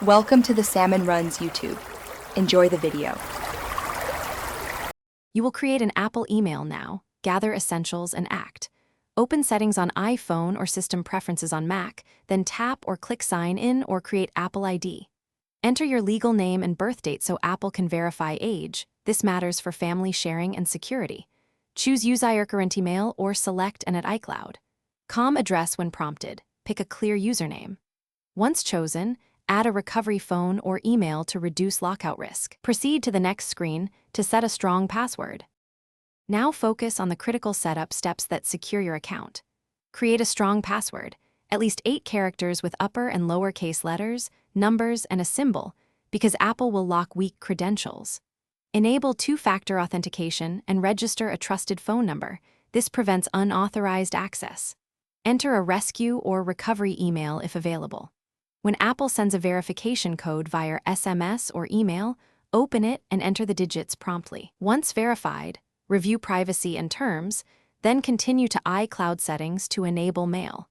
Welcome to the Salmon Runs YouTube. Enjoy the video. You will create an Apple email now, gather essentials, and act. Open settings on iPhone or system preferences on Mac, then tap or click Sign In or create Apple ID. Enter your legal name and birth date so Apple can verify age. This matters for family sharing and security. Choose Use iCurrent email or select an at iCloud. Com address when prompted. Pick a clear username. Once chosen, add a recovery phone or email to reduce lockout risk. Proceed to the next screen to set a strong password. Now focus on the critical setup steps that secure your account. Create a strong password, at least 8 characters with upper and lowercase letters, numbers, and a symbol, because Apple will lock weak credentials. Enable 2-factor authentication and register a trusted phone number. This prevents unauthorized access. Enter a rescue or recovery email if available. When Apple sends a verification code via SMS or email, open it and enter the digits promptly. Once verified, review privacy and terms, then continue to iCloud settings to enable mail.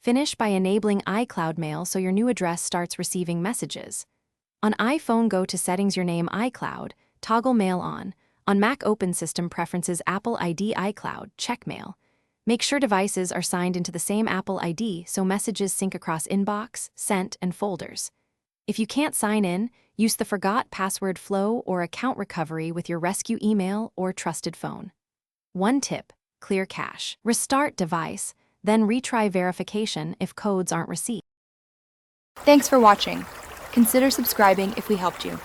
Finish by enabling iCloud Mail so your new address starts receiving messages. On iPhone, go to Settings, your name, iCloud, toggle Mail on. On Mac, open System Preferences, Apple ID, iCloud, check Mail. Make sure devices are signed into the same Apple ID so messages sync across inbox, sent, and folders. If you can't sign in, use the Forgot Password flow or account recovery with your rescue email or trusted phone. One tip: clear cache. Restart device, then retry verification if codes aren't received. Thanks for watching. Consider subscribing if we helped you.